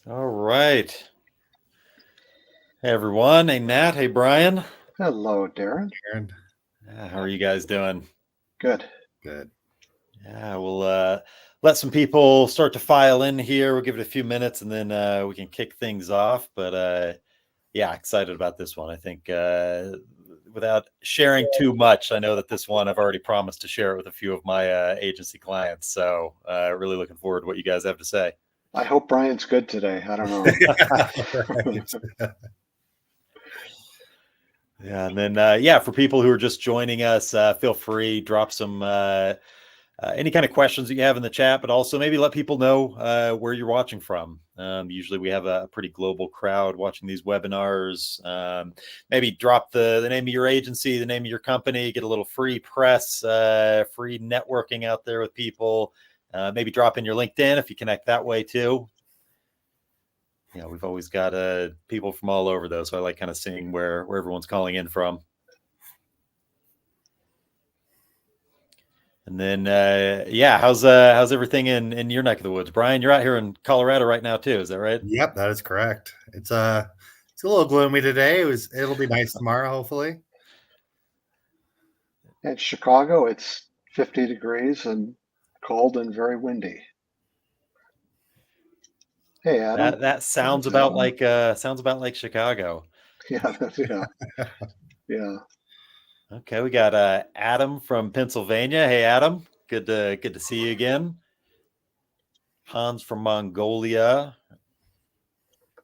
All right. Hey, everyone. Hey, Nat. Hey, Brian. Hello, Darren. Aaron. How are you guys doing? Good. Good. Yeah, we'll let some people start to file in here. We'll give it a few minutes and then we can kick things off. But yeah, excited about this one. I think without sharing too much, I know that this one I've already promised to share it with a few of my agency clients. So really looking forward to what you guys have to say. I hope Brian's good today. I don't know. Right. Yeah, and then yeah, for people who are just joining us, feel free drop some any kind of questions that you have in the chat, but also maybe let people know where you're watching from. Usually, we have a pretty global crowd watching these webinars. Maybe drop the name of your agency, the name of your company, get a little free press, free networking out there with people. Maybe drop in your LinkedIn if you connect that way too. Yeah, we've always got people from all over though, so I like kind of seeing where everyone's calling in from. And then yeah, how's everything in your neck of the woods, Brian? You're out here in Colorado right now too, is that right? Yep, that is correct. It's a little gloomy today. It'll be nice tomorrow, hopefully. In Chicago, it's 50 degrees and cold and very windy. Hey, Adam. That That's Adam. sounds about like Chicago. Yeah, yeah. Okay, we got Adam from Pennsylvania. Hey, Adam, good to see you again. Hans from Mongolia.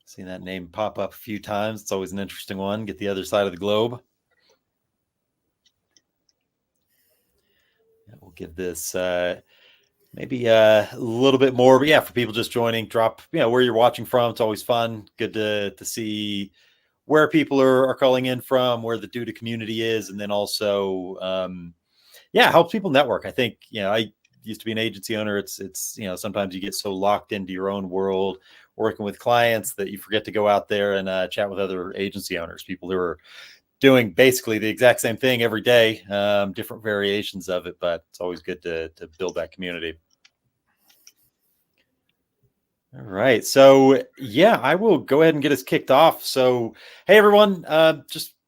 Seen that name pop up a few times. It's always an interesting one. Get the other side of the globe. We'll give this maybe a little bit more, but yeah, for people just joining, drop where you're watching from. It's always fun. Good to see where people are calling in from, where the Duda community is, and then also yeah, helps people network. I think I used to be an agency owner. It's sometimes you get so locked into your own world working with clients that you forget to go out there and chat with other agency owners, people who are doing basically the exact same thing every day, different variations of it, but it's always good to build that community. All right. So, yeah, I will go ahead and get us kicked off. So, hey, everyone,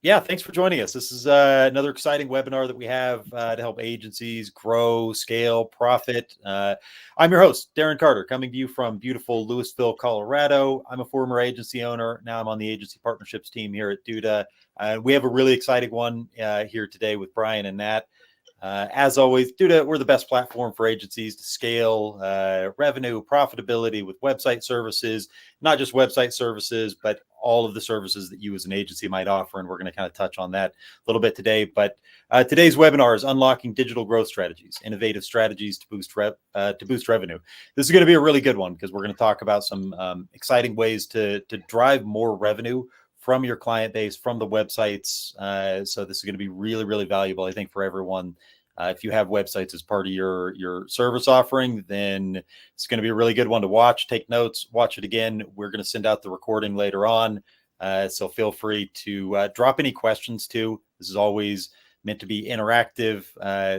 yeah, thanks for joining us. This is another exciting webinar that we have to help agencies grow, scale, profit. I'm your host, Darren Carter, coming to you from beautiful Louisville, Colorado. I'm a former agency owner. Now I'm on the agency partnerships team here at Duda. We have a really exciting one here today with Brian and Nat. As always, Duda, we're the best platform for agencies to scale revenue, profitability with website services, not just website services, but all of the services that you as an agency might offer. And we're going to kind of touch on that a little bit today. But today's webinar is Unlocking Digital Growth Strategies, Innovative Strategies to Boost Revenue. This is going to be a really good one because we're going to talk about some exciting ways to drive more revenue from your client base, from the websites. So this is going to be really, really valuable, I think, for everyone. If you have websites as part of your service offering, then it's going to be a really good one to watch. Take notes, watch it again. We're going to send out the recording later on. So feel free to drop any questions too. This is always meant to be interactive.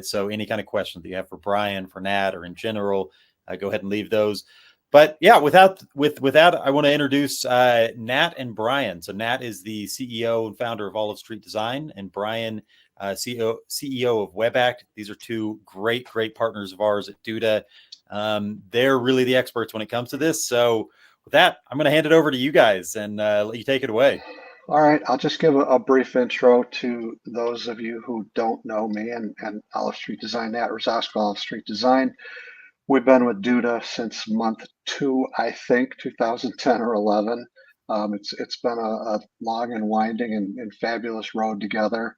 So any kind of questions that you have for Brian, for Nat, or in general, go ahead and leave those. But yeah, with that, I want to introduce Nat and Brian. So Nat is the CEO and founder of Olive Street Design, and Brian, CEO of WebAct. These are two great partners of ours at Duda. They're really the experts when it comes to this. So with that, I'm going to hand it over to you guys and let you take it away. All right, I'll just give a brief intro to those of you who don't know me and Olive Street Design. Nat Rosasco, Olive Street Design. We've been with Duda since month 2, I think, 2010 or 11. It's been a long and winding and fabulous road together.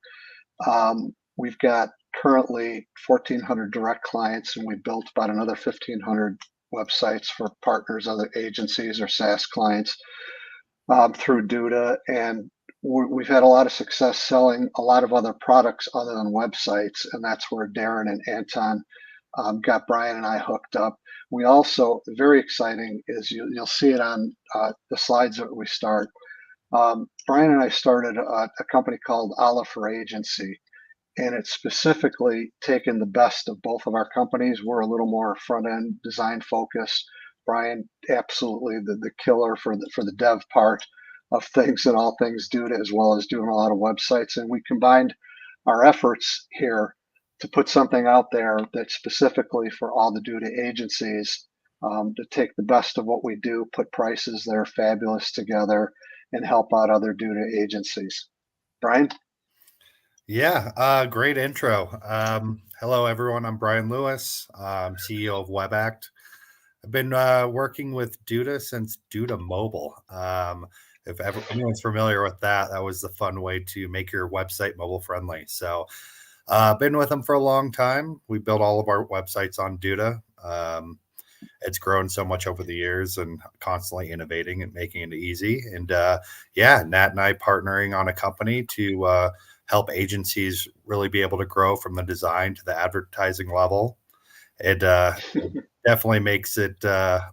We've got currently 1,400 direct clients, and we built about another 1,500 websites for partners, other agencies, or SaaS clients through Duda. And we've had a lot of success selling a lot of other products other than websites, and that's where Darren and Anton got Brian and I hooked up. We also, very exciting is you'll see it on the slides that we start. Brian and I started a company called Olive for Agency, and it's specifically taken the best of both of our companies. We're a little more front end design focused. Brian, absolutely the killer for the dev part of things and all things Duda, as well as doing a lot of websites. And we combined our efforts here to put something out there that's specifically for all the Duda agencies, to take the best of what we do, put prices that are fabulous together, and help out other Duda agencies. Brian? Yeah, great intro. Hello, everyone. I'm Brian Lewis. I'm CEO of WebAct. I've been working with Duda since Duda Mobile. If anyone's familiar with that, that was the fun way to make your website mobile friendly. So I've been with them for a long time. We built all of our websites on Duda. It's grown so much over the years and constantly innovating and making it easy. And yeah, Nat and I partnering on a company to help agencies really be able to grow from the design to the advertising level. It definitely makes it a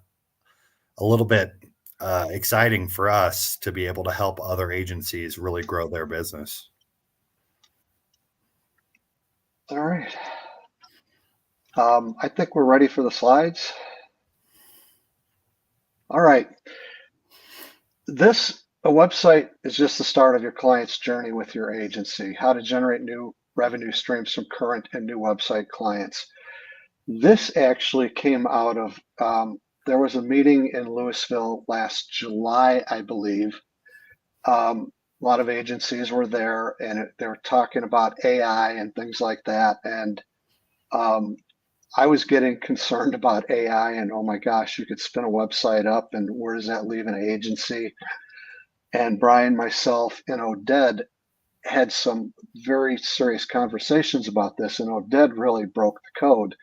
little bit exciting for us to be able to help other agencies really grow their business. All right. I think we're ready for the slides. All right. A website is just the start of your client's journey with your agency, how to generate new revenue streams from current and new website clients. This actually came out of, there was a meeting in Louisville last July, I believe. A lot of agencies were there, and they were talking about AI and things like that. And I was getting concerned about AI, and oh my gosh, you could spin a website up, and where does that leave an agency? And Brian, myself, and Oded had some very serious conversations about this, and Oded really broke the code.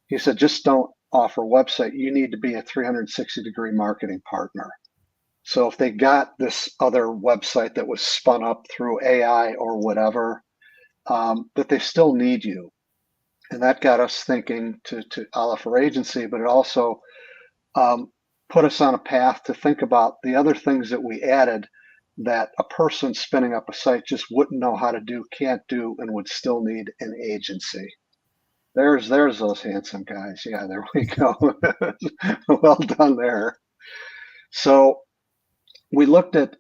He said, just don't offer a website. You need to be a 360-degree marketing partner. So if they got this other website that was spun up through AI or whatever, that they still need you. And that got us thinking to Oliver Agency, but it also put us on a path to think about the other things that we added that a person spinning up a site just wouldn't know how to do, can't do, and would still need an agency. There's those handsome guys. Yeah, there we go. Well done there. So we looked at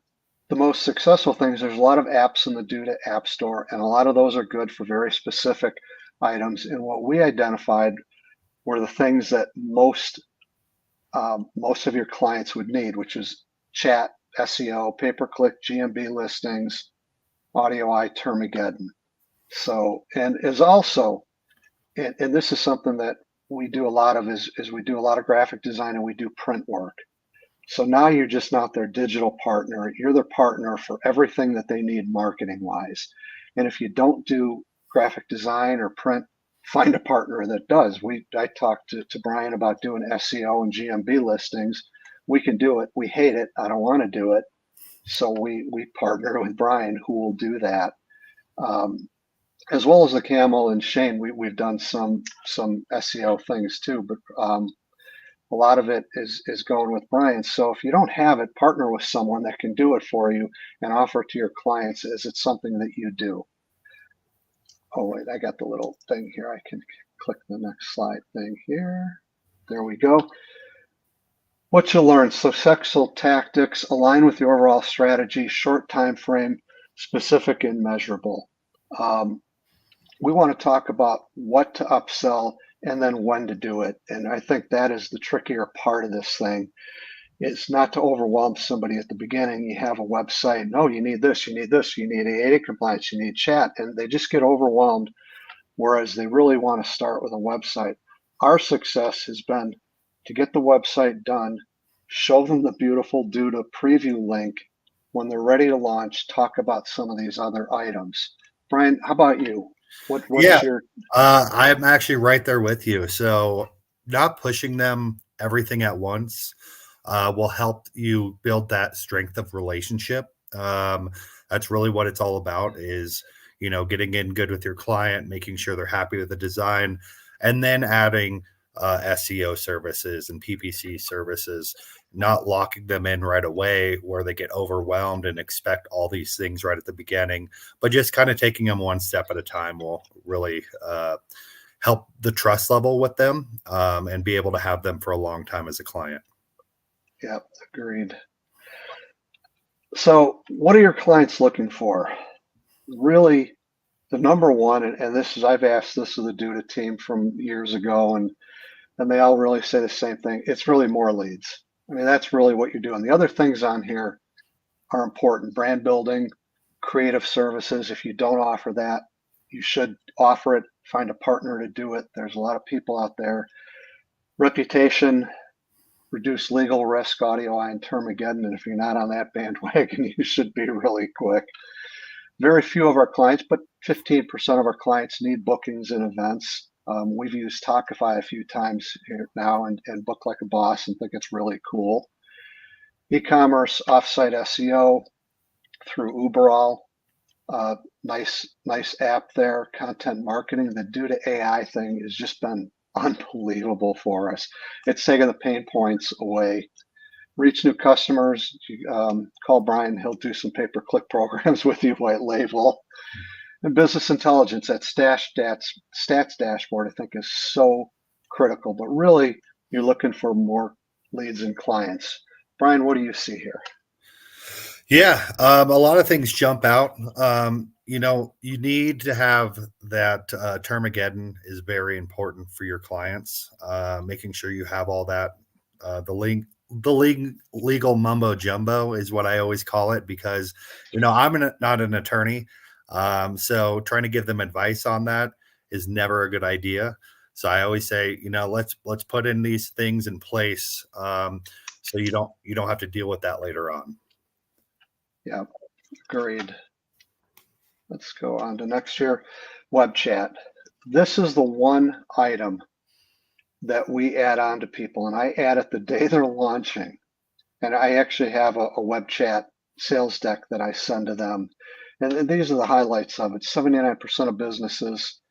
the most successful things. There's a lot of apps in the Duda App Store, and a lot of those are good for very specific items. And what we identified were the things that most of your clients would need, which is chat, SEO, pay-per-click, GMB listings, Audioeye, Termageddon. So, and is also, and this is something that we do a lot of, is we do a lot of graphic design and we do print work. So now you're just not their digital partner. You're their partner for everything that they need marketing wise. And if you don't do graphic design or print, find a partner that does. I talked to Brian about doing SEO and GMB listings. We can do it. We hate it. I don't want to do it. So we partner with Brian, who will do that. As well as the Camel and Shane, we've done some SEO things too, but a lot of it is going with Brian. So if you don't have it, partner with someone that can do it for you and offer it to your clients as it's something that you do. Oh wait, I got the little thing here. I can click the next slide thing here. There we go. What you learn: successful tactics, align with your overall strategy, short time frame, specific and measurable. We want to talk about what to upsell and then when to do it. And I think that is the trickier part of this thing. It's not to overwhelm somebody at the beginning. You have a website. No, you need this, you need this, you need ADA compliance, you need chat, and they just get overwhelmed, whereas they really want to start with a website. Our success has been to get the website done, show them the beautiful Duda preview link. When they're ready to launch, talk about some of these other items. Brian, how about you? What's your? I'm actually right there with you. So not pushing them everything at once will help you build that strength of relationship. That's really what it's all about, is, getting in good with your client, making sure they're happy with the design, and then adding SEO services and PPC services, not locking them in right away where they get overwhelmed and expect all these things right at the beginning, but just kind of taking them one step at a time will really help the trust level with them, and be able to have them for a long time as a client. Yep, agreed. So what are your clients looking for? Really, the number one, and this is, I've asked this of the Duda team from years ago, and they all really say the same thing. It's really more leads. I mean, that's really what you're doing. The other things on here are important. Brand building, creative services. If you don't offer that, you should offer it. Find a partner to do it. There's a lot of people out there. Reputation, reduce legal risk, Audioeye and Termageddon. And if you're not on that bandwagon, you should be really quick. Very few of our clients, but 15% of our clients need bookings and events. We've used Tockify a few times here now and Book Like a Boss and think it's really cool. E-commerce, offsite SEO through Uberall. Nice app there. Content marketing. The Duda AI thing has just been unbelievable for us. It's taken the pain points away. Reach new customers. Call Brian. He'll do some pay-per-click programs with you, white label. And business intelligence, that stats dashboard, I think is so critical. But really, you're looking for more leads and clients. Brian, what do you see here? Yeah, a lot of things jump out. You need to have that Termageddon is very important for your clients. Making sure you have all that. The legal mumbo jumbo is what I always call it, because I'm not an attorney, so trying to give them advice on that is never a good idea. So I always say, let's put in these things in place, so you don't have to deal with that later on. Yeah, agreed. Let's go on to next year. Web chat. This is the one item that we add on to people, and I add it the day they're launching. And I actually have a web chat sales deck that I send to them. And these are the highlights of it. 79% of businesses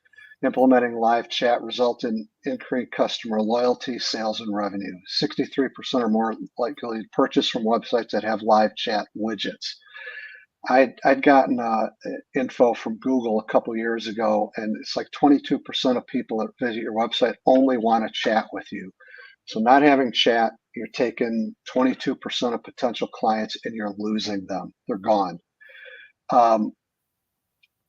implementing live chat result in increased customer loyalty, sales, and revenue. 63% are more likely to purchase from websites that have live chat widgets. I'd gotten info from Google a couple years ago, and it's like 22% of people that visit your website only want to chat with you. So not having chat, you're taking 22% of potential clients and you're losing them. They're gone.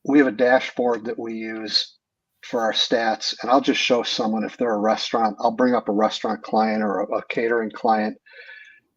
We have a dashboard that we use for our stats, and I'll just show someone if they're a restaurant. I'll bring up a restaurant client or a catering client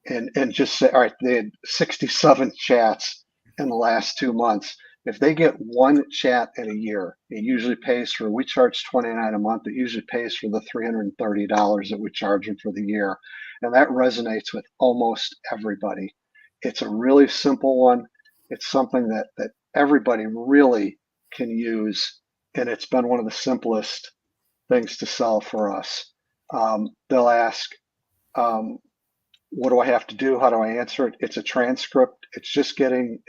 and just say, all right, they had 67 chats in the last 2 months. If they get one chat in a year, it usually pays for, we charge $29 a month. It usually pays for the $330 that we charge them for the year. And that resonates with almost everybody. It's a really simple one. It's something that everybody really can use. And it's been one of the simplest things to sell for us. They'll ask, what do I have to do? How do I answer it? It's a transcript. It's getting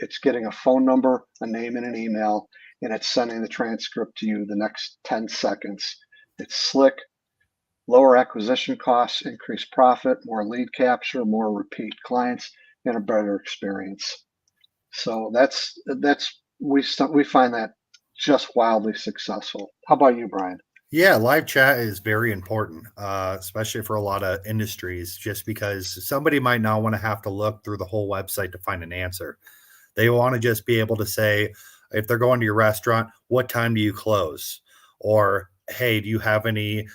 a phone number, a name, and an email, and it's sending the transcript to you the next 10 seconds. It's slick, lower acquisition costs, increased profit, more lead capture, more repeat clients, and a better experience. So we find that just wildly successful. How about you, Brian? Yeah, live chat is very important, especially for a lot of industries, just because somebody might not want to have to look through the whole website to find an answer. They want to just be able to say, if they're going to your restaurant, what time do you close? Or, hey, do you have any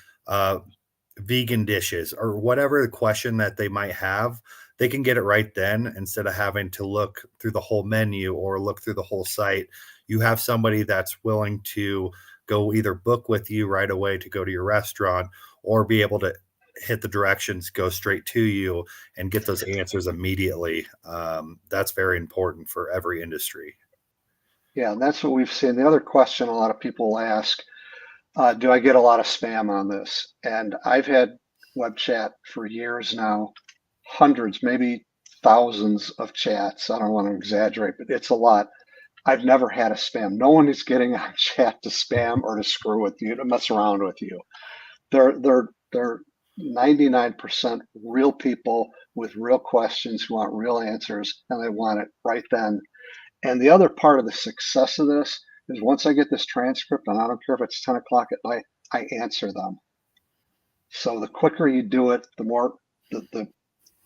vegan dishes? Or whatever the question that they might have, they can get it right then instead of having to look through the whole menu or look through the whole site. You have somebody that's willing to go either book with you right away to go to your restaurant, or be able to hit the directions, go straight to you, and get those answers immediately. That's very important for every industry. Yeah, that's what we've seen. The other question a lot of people ask, do I get a lot of spam on this? And I've had web chat for years now, hundreds, maybe thousands of chats. I don't want to exaggerate, but it's a lot. I've never had a spam. No one is getting on chat to spam or to screw with you, to mess around with you. They're 99% real people with real questions who want real answers, and they want it right then. And the other part of the success of this is once I get this transcript, and I don't care if it's 10 o'clock at night, I answer them. So the quicker you do it, the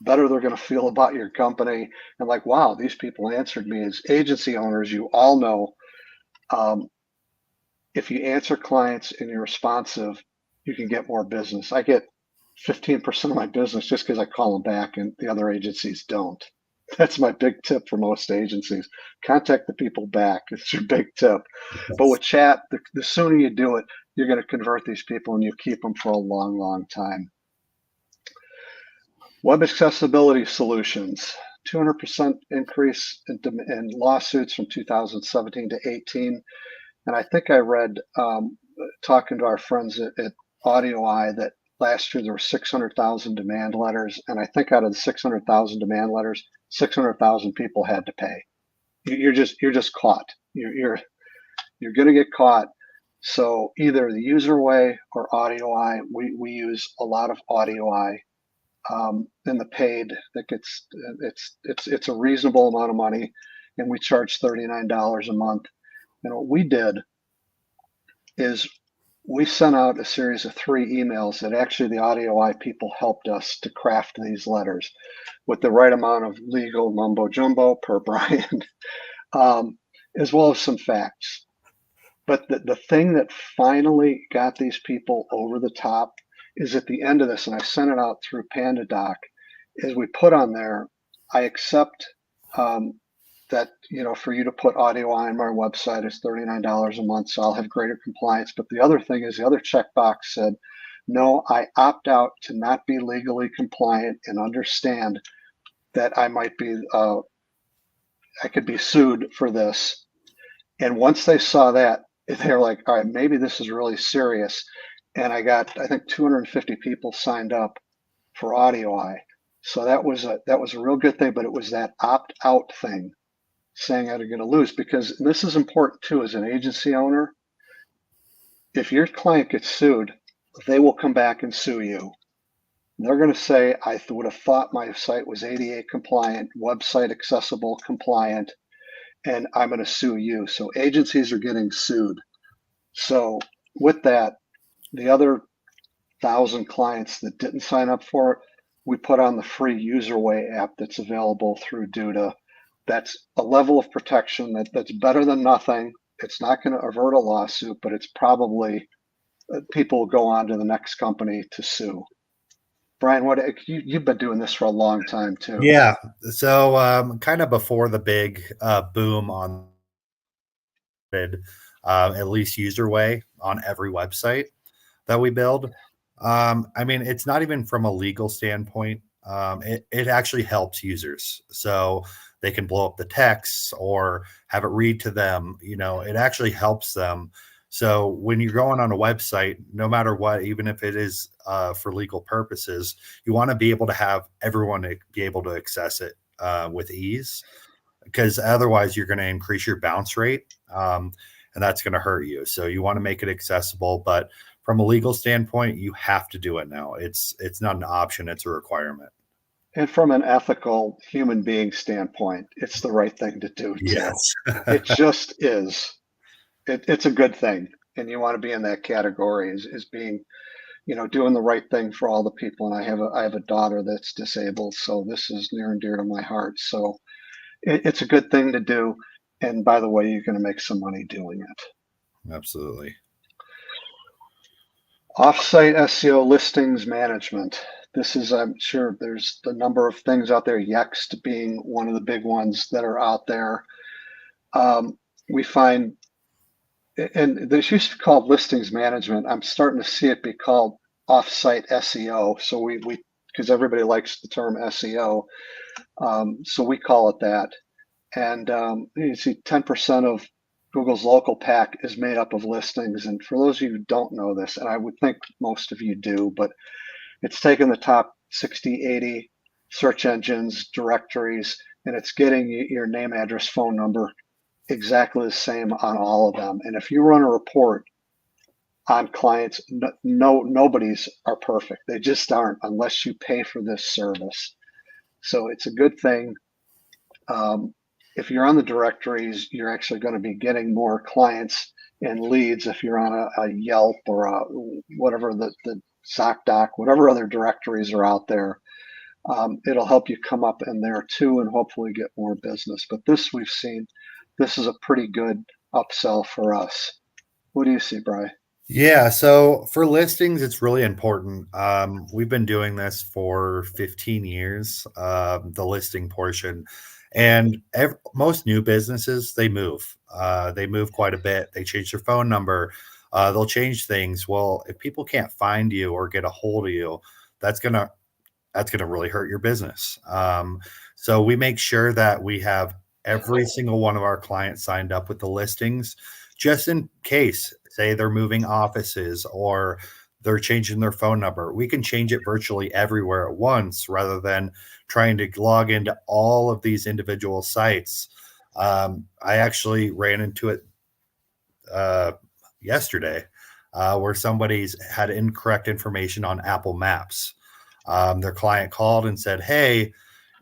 better they're going to feel about your company. And like, wow, these people answered me. As agency owners, you all know, if you answer clients and you're responsive, you can get more business. I get 15% of my business just because I call them back and the other agencies don't. That's my big tip for most agencies. Contact the people back. It's your big tip. But with chat, the sooner you do it, you're going to convert these people and you keep them for a long, long time. Web accessibility solutions, 200% increase in lawsuits from 2017 to 18. And I think I read, talking to our friends at Audioeye, that last year there were 600,000 demand letters. And I think out of the 600,000 demand letters, 600,000 people had to pay. You're just caught. You're going to get caught. So either the user way or Audioeye. We use a lot of Audioeye. In the paid, that gets it's a reasonable amount of money, and we charge $39 a month. And what we did is we sent out a series of 3 emails that actually the Audioeye people helped us to craft these letters with the right amount of legal mumbo jumbo per Brian, as well as some facts. But the thing that finally got these people over the top is at the end of this, and I sent it out through PandaDoc, is we put on there, I accept that, for you to put Audioeye on my website is $39 a month, so I'll have greater compliance. But the other thing is, the other checkbox said, no, I opt out to not be legally compliant and understand that I might be, I could be sued for this. And once they saw that, they're like, all right, maybe this is really serious. And I got, I think, 250 people signed up for Audioeye. So that was a real good thing, but it was that opt-out thing, saying I'm going to lose, because this is important too as an agency owner. If your client gets sued, they will come back and sue you. They're going to say, I would have thought my site was ADA compliant, website accessible compliant, and I'm going to sue you. So agencies are getting sued. So with that, the other 1,000 clients that didn't sign up for it, we put on the free UserWay app that's available through Duda. That's a level of protection that's better than nothing. It's not going to avert a lawsuit, but it's probably, people will go on to the next company to sue. Brian, you've been doing this for a long time too. Yeah. So kind of before the big boom on at least UserWay on every website that we build. I mean, it's not even from a legal standpoint. It actually helps users. So they can blow up the text or have it read to them. It actually helps them. So when you're going on a website, no matter what, even if it is for legal purposes, you want to be able to have everyone be able to access it with ease, because otherwise you're going to increase your bounce rate, and that's going to hurt you. So you want to make it accessible, but from a legal standpoint, you have to do it now. It's not an option, it's a requirement. And from an ethical human being standpoint, it's the right thing to do too. Yes. It just is. It's a good thing, and you want to be in that category as being, doing the right thing for all the people. And I have a daughter that's disabled, so this is near and dear to my heart. So it's a good thing to do. And by the way, you're going to make some money doing it. Absolutely. Offsite SEO listings management. This is, I'm sure there's a number of things out there, Yext being one of the big ones that are out there. We find, and this used to be called listings management. I'm starting to see it be called offsite SEO. So we because everybody likes the term SEO. So we call it that. And you see 10% of Google's local pack is made up of listings. And for those of you who don't know this, and I would think most of you do, but it's taken the top 60, 80 search engines, directories, and it's getting your name, address, phone number exactly the same on all of them. And if you run a report on clients, nobody's are perfect. They just aren't unless you pay for this service. So it's a good thing. If you're on the directories, you're actually going to be getting more clients and leads if you're on a Yelp or a, whatever the ZocDoc, whatever other directories are out there. It'll help you come up in there too and hopefully get more business. But this we've seen, this is a pretty good upsell for us. What do you see, Bri? Yeah, so for listings, it's really important. We've been doing this for 15 years, the listing portion, and most new businesses, they move. They move quite a bit. They change their phone number. They'll change things. Well, if people can't find you or get a hold of you, that's gonna that's gonna really hurt your business. So we make sure that we have every single one of our clients signed up with the listings, just in case, say they're moving offices or they're changing their phone number. We can change it virtually everywhere at once rather than trying to log into all of these individual sites. I actually ran into it yesterday where somebody's had incorrect information on Apple Maps. Their client called and said, "Hey,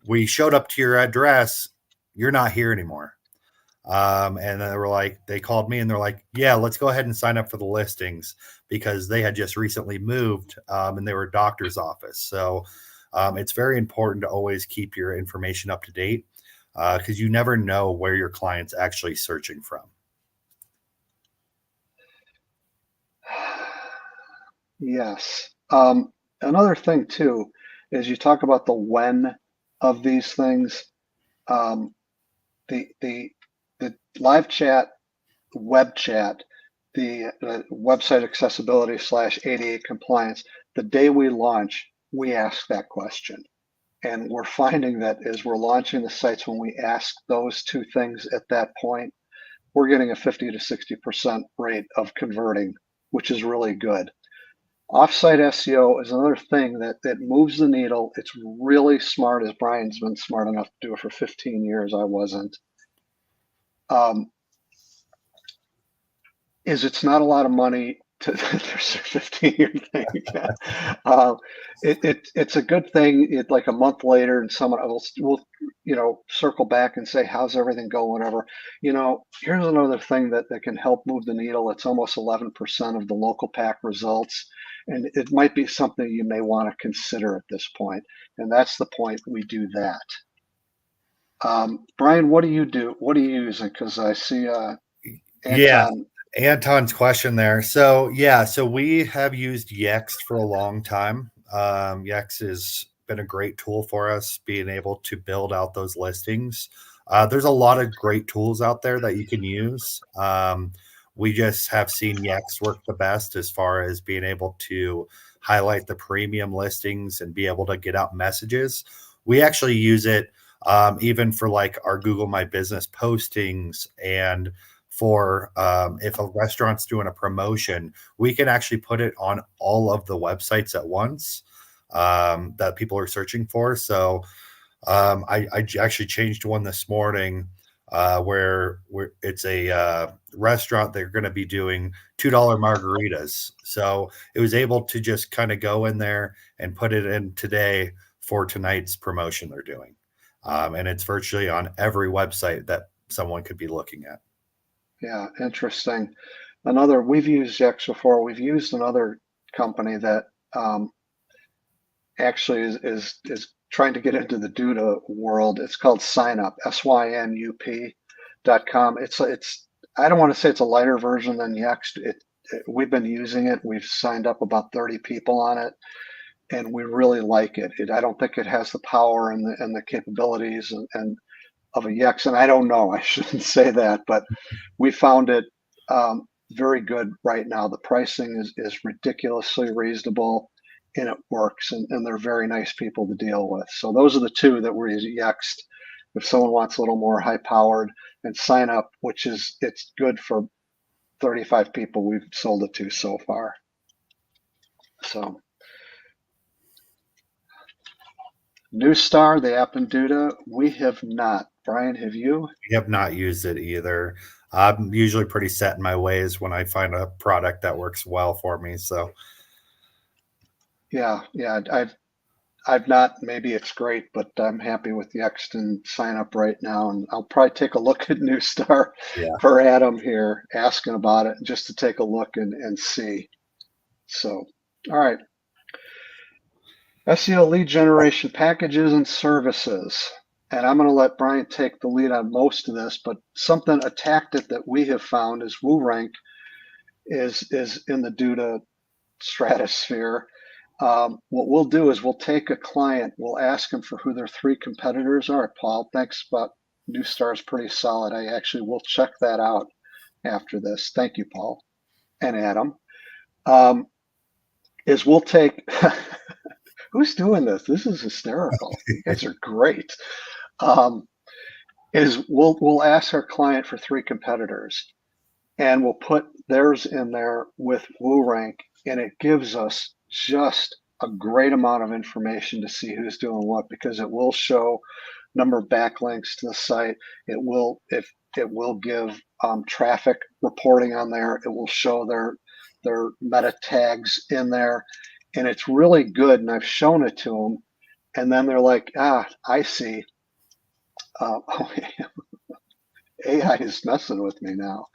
we showed up to your address. You're not here anymore." And they were like, they called me and they're like, "Yeah, let's go ahead and sign up for the listings," because they had just recently moved and they were a doctor's office. So it's very important to always keep your information up to date because you never know where your client's actually searching from. Yes. Another thing too is you talk about the when of these things. The live chat, web chat, the website accessibility / ADA compliance. The day we launch, we ask that question, and we're finding that as we're launching the sites, when we ask those two things at that point, we're getting a 50 to 60% rate of converting, which is really good. Offsite SEO is another thing that moves the needle. It's really smart, as Brian's been smart enough to do it for 15 years. I wasn't. It's not a lot of money to there's a 15-year thing. It's a good thing. It like a month later, and someone will circle back and say, "How's everything going?" Whatever. Here's another thing that can help move the needle. It's almost 11% of the local pack results, and it might be something you may want to consider at this point. And that's the point we do that. Brian, what do you do? What are you using? Because I see Anton. Yeah. Anton's question there. So we have used Yext for a long time. Yext has been a great tool for us, being able to build out those listings. There's a lot of great tools out there that you can use. We just have seen Yext work the best as far as being able to highlight the premium listings and be able to get out messages. We actually use it even for like our Google My Business postings, and for if a restaurant's doing a promotion, we can actually put it on all of the websites at once that people are searching for. So I actually changed one this morning where it's a restaurant. They're going to be doing $2 margaritas. So it was able to just kind of go in there and put it in today for tonight's promotion they're doing. And it's virtually on every website that someone could be looking at. Yeah, interesting. We've used Yext before. We've used another company that actually is trying to get into the Duda world. It's called SyNup, SYNUP.com. It's I don't want to say it's a lighter version than Yext. We've been using it. We've signed up about 30 people on it, and we really like it. I don't think it has the power and the capabilities and of a Yext, and I don't know. I shouldn't say that, but we found it very good right now. The pricing is ridiculously reasonable, and it works, and they're very nice people to deal with. So those are the two that we're using. Yext, if someone wants a little more high-powered, and SyNup, it's good for 35 people we've sold it to so far. So. Newstar, the app in Duda, we have not. Brian, have you? We have not used it either. I'm usually pretty set in my ways when I find a product that works well for me. So, yeah, I've not, maybe it's great, but I'm happy with the Exton sign up right now. And I'll probably take a look at New Star Yeah. for Adam here, asking about it just to take a look and see. So, all right. SEO lead generation packages and services. And I'm going to let Brian take the lead on most of this, but a tactic that we have found is WooRank is in the Duda stratosphere. What we'll do is we'll take a client, we'll ask them for who their 3 competitors are. Paul, thanks, but New Star is pretty solid. I actually will check that out after this. Thank you, Paul and Adam. Is we'll take who's doing this? This is hysterical. You guys are great. Is we'll ask our client for 3 competitors, and we'll put theirs in there with WooRank, and it gives us just a great amount of information to see who's doing what, because it will show number of backlinks to the site. It will give traffic reporting on there. It will show their meta tags in there, and it's really good. And I've shown it to them, and then they're like, I see. AI is messing with me now.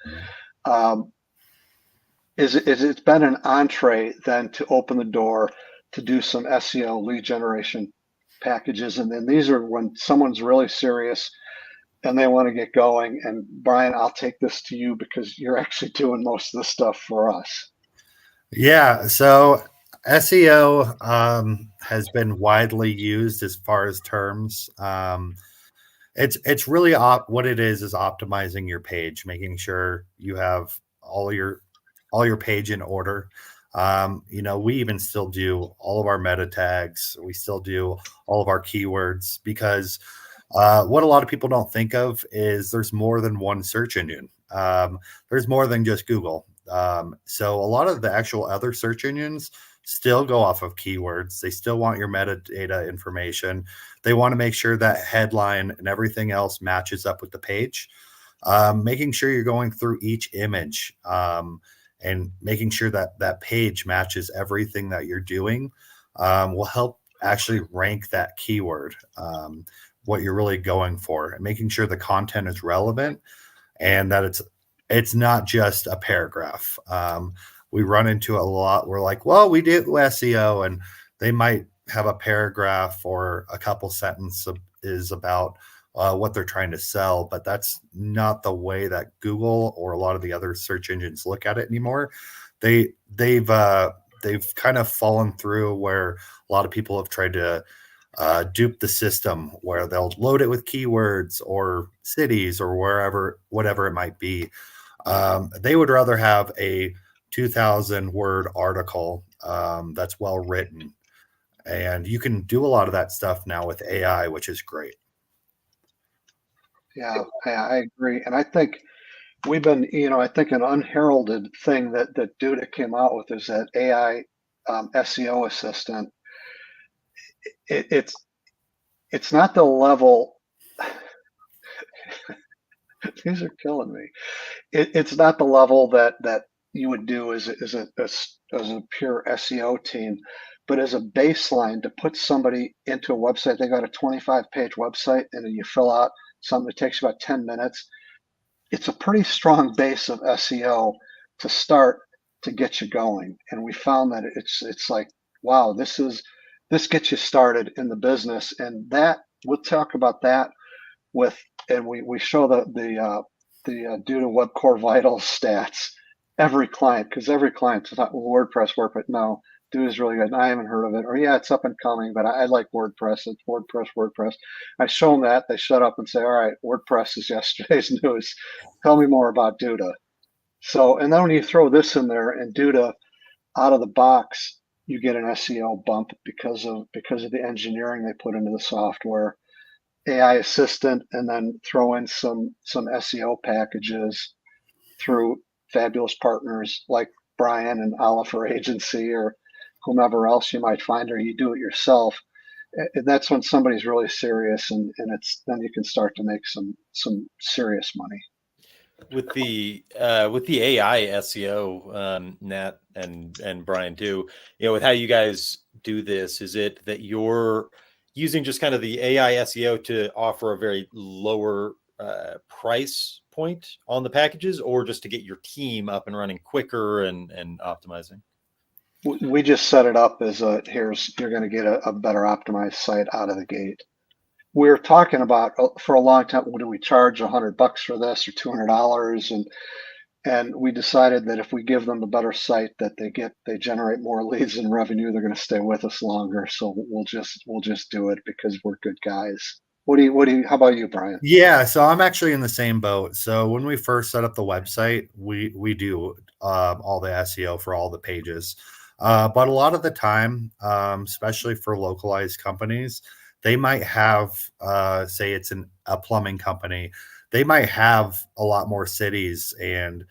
It's been an entree then to open the door to do some SEO lead generation packages. And then these are when someone's really serious and they want to get going. And Brian, I'll take this to you because you're actually doing most of the stuff for us. Yeah. So SEO has been widely used as far as terms. It's really what it is optimizing your page, making sure you have all your page in order. We even still do all of our meta tags. We still do all of our keywords because what a lot of people don't think of is there's more than one search engine. There's more than just Google. So a lot of the actual other search engines still go off of keywords. They still want your metadata information. They want to make sure that headline and everything else matches up with the page. Making sure you're going through each image and making sure that that page matches everything that you're doing will help actually rank that keyword, what you're really going for, and making sure the content is relevant and that it's not just a paragraph. We run into a lot. We're like, well, we do SEO, and they might have a paragraph or a couple sentences about what they're trying to sell, but that's not the way that Google or a lot of the other search engines look at it anymore. They've kind of fallen through where a lot of people have tried to dupe the system, where they'll load it with keywords or cities or whatever it might be. They would rather have a 2,000 word article that's well written, and you can do a lot of that stuff now with AI, which is great. Yeah, I agree. And I think we've been, I think an unheralded thing that Duda came out with is that AI SEO assistant. It's not the level. These are killing me. It's not the level that you would do as a pure SEO team, but as a baseline to put somebody into a website. They got a 25-page website, and then you fill out something that takes about 10 minutes. It's a pretty strong base of SEO to start to get you going. And we found that it's like, wow, this gets you started in the business. And that we'll talk about that and we show the Duda Web Core Vitals stats every client, because every client thought, well, WordPress, no, Duda is really good. And I haven't heard of it, or yeah, it's up and coming, but I like WordPress. It's WordPress. I show them that, they shut up and say, all right, WordPress is yesterday's news. Tell me more about Duda. So, and then when you throw this in there and Duda out of the box, you get an SEO bump because of the engineering they put into the software. AI assistant, and then throw in some SEO packages through fabulous partners like Brian and Oliver Agency or whomever else you might find, or you do it yourself. And that's when somebody's really serious, and then you can start to make some serious money. With the AI SEO, Nat, and Brian too, with how you guys do this, is it that you're using just kind of the AI SEO to offer a very lower price point on the packages, or just to get your team up and running quicker and optimizing? We just set it up as you're going to get a better optimized site out of the gate. We were talking about for a long time, do we charge $100 for this or $200? And we decided that if we give them a better site, that they generate more leads and revenue, they're going to stay with us longer. So we'll just do it because we're good guys. How about you, Brian? Yeah, so I'm actually in the same boat. So when we first set up the website, we do all the SEO for all the pages. But a lot of the time, especially for localized companies, they might have, say it's a plumbing company, they might have a lot more cities and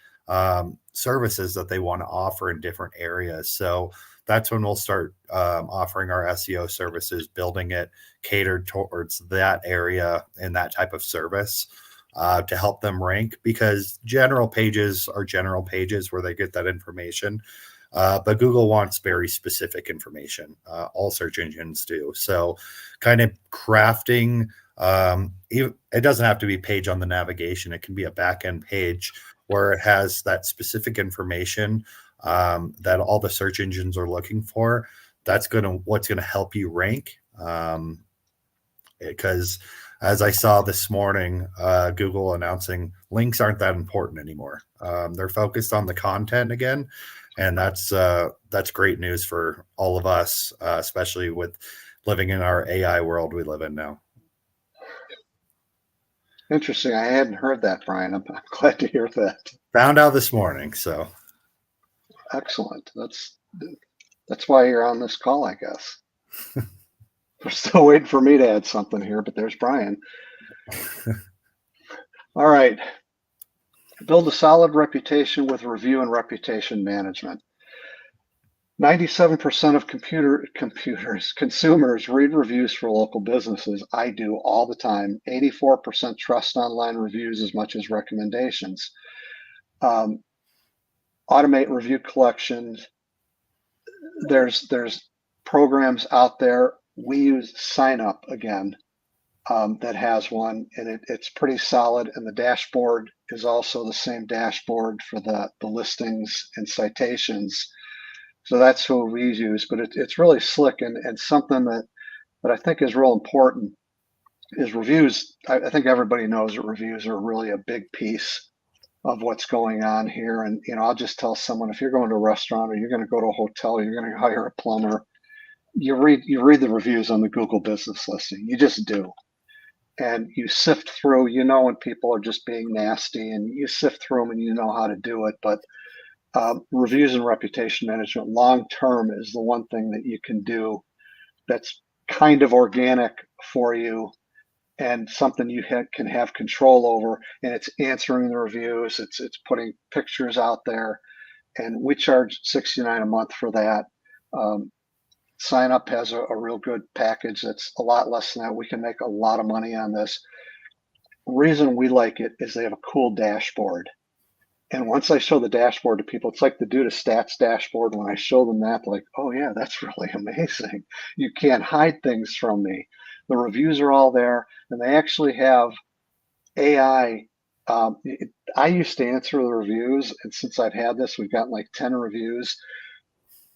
services that they want to offer in different areas. So that's when we'll start offering our SEO services, building it catered towards that area and that type of service to help them rank, because general pages are general pages where they get that information. But Google wants very specific information. All search engines do. So kind of crafting, it doesn't have to be page on the navigation. It can be a back-end page where it has that specific information that all the search engines are looking for. That's what's going to help you rank. Because as I saw this morning, Google announcing links aren't that important anymore. They're focused on the content again. And that's great news for all of us, especially with living in our AI world we live in now. Interesting. I hadn't heard that, Brian. I'm glad to hear that. Found out this morning. So excellent. That's why you're on this call, I guess. We're still waiting for me to add something here, but there's Brian. All right. Build a solid reputation with review and reputation management. 97% of consumers read reviews for local businesses. I do all the time. 84% trust online reviews as much as recommendations. Automate review collections. There's programs out there. We use SignUp again. That has one, and it's pretty solid. And the dashboard is also the same dashboard for the listings and citations. So that's who we use, but it's really slick, and something that I think is real important is reviews. I think everybody knows that reviews are really a big piece of what's going on here. And I'll just tell someone, if you're going to a restaurant or you're going to go to a hotel, or you're going to hire a plumber, you read the reviews on the Google business listing. You just do. And you sift through, when people are just being nasty, and you sift through them and you know how to do it. But reviews and reputation management long term is the one thing that you can do that's kind of organic for you and something you can have control over. And it's answering the reviews, it's putting pictures out there, and we charge $69 a month for that. SignUp has a real good package that's a lot less than that. We can make a lot of money on this. The reason we like it is they have a cool dashboard. And once I show the dashboard to people, it's like the Duda Stats dashboard. When I show them that, they're like, oh yeah, that's really amazing. You can't hide things from me. The reviews are all there, and they actually have AI. I used to answer the reviews, and since I've had this, we've gotten like 10 reviews.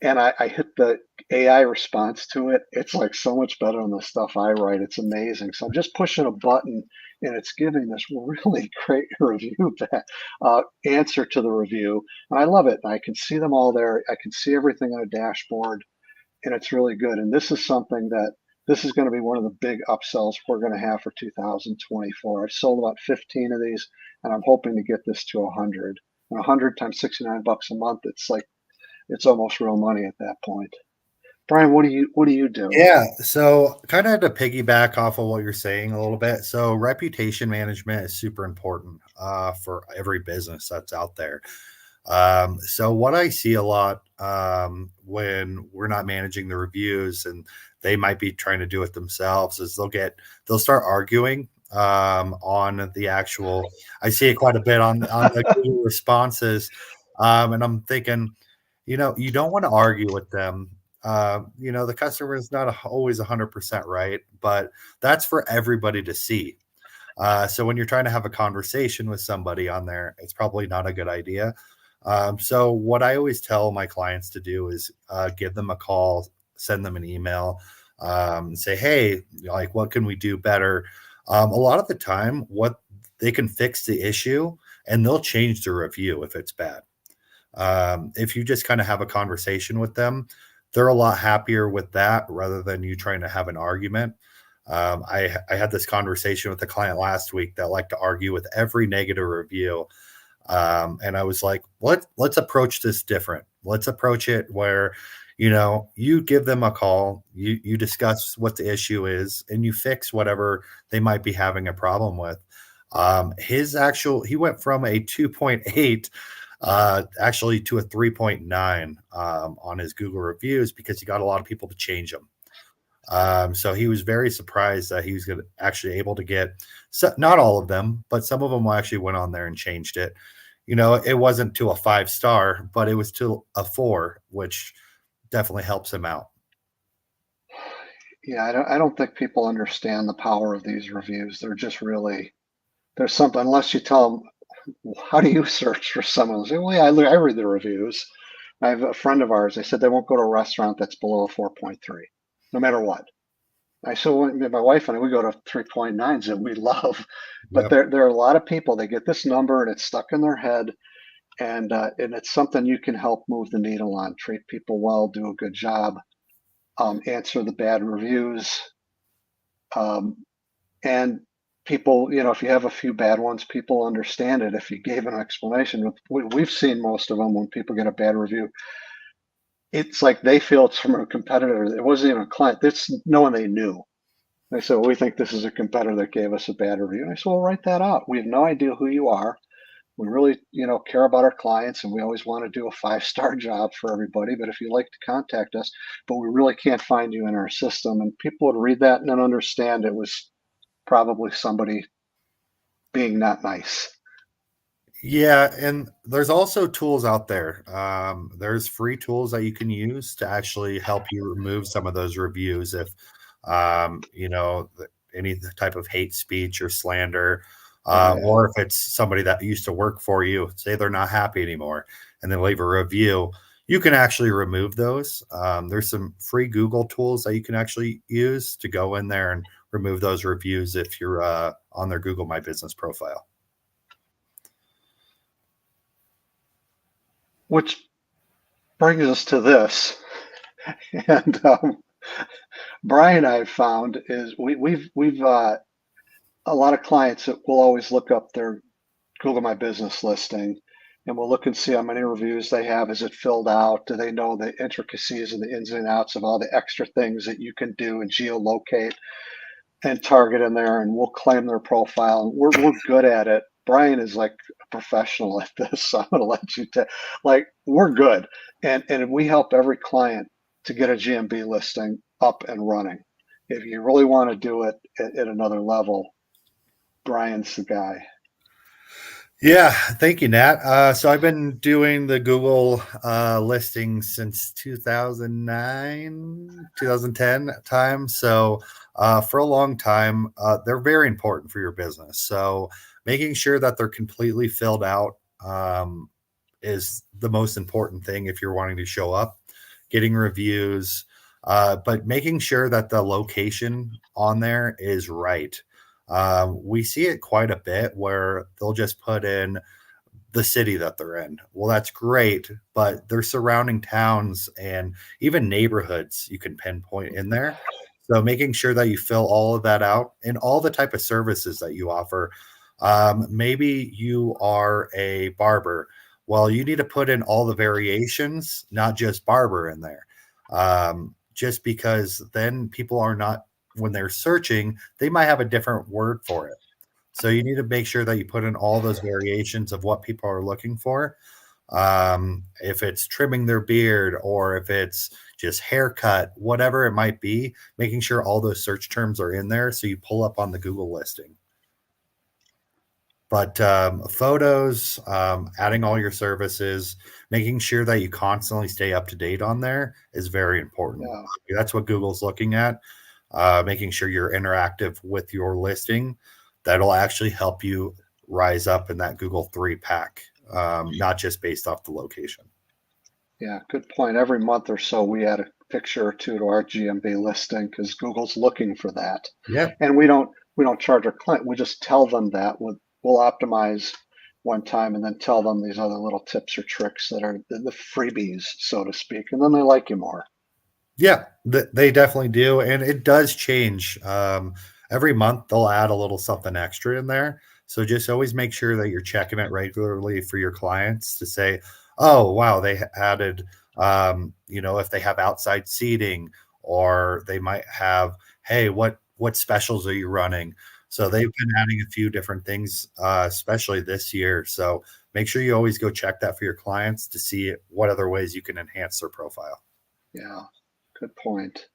And I hit the AI response to it. It's like so much better than the stuff I write. It's amazing. So I'm just pushing a button, and it's giving this really great review answer to the review. And I love it. I can see them all there. I can see everything on a dashboard, and it's really good. And this is something this is going to be one of the big upsells we're going to have for 2024. I've sold about 15 of these, and I'm hoping to get this to 100. And 100 times $69 a month, it's almost real money at that point. Brian, what do you do? Yeah, so kind of had to piggyback off of what you're saying a little bit. So reputation management is super important for every business that's out there. So what I see a lot when we're not managing the reviews and they might be trying to do it themselves is they'll start arguing on the actual. I see it quite a bit on the Google responses, and I'm thinking, You don't want to argue with them. The customer is not always 100% right, but that's for everybody to see. So when you're trying to have a conversation with somebody on there, it's probably not a good idea. So what I always tell my clients to do is give them a call, send them an email, say, hey, like, what can we do better? A lot of the time, what they can fix the issue and they'll change the review if it's bad. If you just kind of have a conversation with them, they're a lot happier with that rather than you trying to have an argument. I had this conversation with a client last week that liked to argue with every negative review. And I was like, let's approach this different. Let's approach it where, you give them a call, you discuss what the issue is, and you fix whatever they might be having a problem with. He went from a 2.8 actually to a 3.9 on his Google reviews because he got a lot of people to change them. So he was very surprised that he was actually able to get not all of them, but some of them actually went on there and changed it. It wasn't to a 5-star, but it was to a 4, which definitely helps him out. Yeah, I don't think people understand the power of these reviews. They're just really, there's something, unless you tell them, how do you search for someone? Say, well, yeah, I read the reviews. I have a friend of ours, they said they won't go to a restaurant that's below a 4.3, no matter what. I so my wife and I, we go to 3.9s that we love, but Yep. there are a lot of people, they get this number and it's stuck in their head, and it's something you can help move the needle on. Treat people well, do a good job, answer the bad reviews, um, and people, if you have a few bad ones, people understand it if you gave an explanation. We've seen most of them when people get a bad review. It's like they feel it's from a competitor. It wasn't even a client. It's no one they knew. They said, well, we think this is a competitor that gave us a bad review. And I said, well, write that out. We have no idea who you are. We really, care about our clients, and we always want to do a 5-star job for everybody. But if you'd like to contact us, but we really can't find you in our system. And people would read that and then understand it was probably somebody being not nice. Yeah, and there's also tools out there. There's free tools that you can use to actually help you remove some of those reviews if any type of hate speech or slander, Oh, yeah. or if it's somebody that used to work for you, say they're not happy anymore, and they leave a review. You can actually remove those. There's some free Google tools that you can actually use to go in there and remove those reviews if you're on their Google My Business profile. Which brings us to this. And Brian, I've found is we've a lot of clients that will always look up their Google My Business listing, and we'll look and see how many reviews they have. Is it filled out? Do they know the intricacies and the ins and outs of all the extra things that you can do and geolocate and target in there? And we'll claim their profile. And we're good at it. Brian is like a professional at this, so I'm gonna let you we're good, and we help every client to get a GMB listing up and running. If you really want to do it at another level, Brian's the guy. Yeah, thank you, Nat. So I've been doing the Google listings since 2009, 2010 time. So for a long time, they're very important for your business. So making sure that they're completely filled out is the most important thing if you're wanting to show up, getting reviews, but making sure that the location on there is right. We see it quite a bit where they'll just put in the city that they're in. Well, that's great, but their surrounding towns and even neighborhoods you can pinpoint in there. So making sure that you fill all of that out and all the type of services that you offer. Maybe you are a barber. Well, you need to put in all the variations, not just barber in there. Just because then people are not, when they're searching, they might have a different word for it. So you need to make sure that you put in all those variations of what people are looking for. If it's trimming their beard or if it's just haircut, whatever it might be, making sure all those search terms are in there so you pull up on the Google listing. But photos, adding all your services, making sure that you constantly stay up to date on there is very important. Yeah. That's what Google's looking at, making sure you're interactive with your listing. That'll actually help you rise up in that Google 3 pack, not just based off the location. Yeah, good point. Every month or so, we add a picture or two to our GMB listing because Google's looking for that. Yeah. And we don't charge our client. We just tell them that we'll optimize one time and then tell them these other little tips or tricks that are the freebies, so to speak, and then they like you more. Yeah, they definitely do, and it does change. Every month they'll add a little something extra in there. So just always make sure that you're checking it regularly for your clients to say, "Oh, wow, they added, if they have outside seating, or they might have, hey, what specials are you running?" So they've been adding a few different things, especially this year. So make sure you always go check that for your clients to see what other ways you can enhance their profile. Yeah, good point.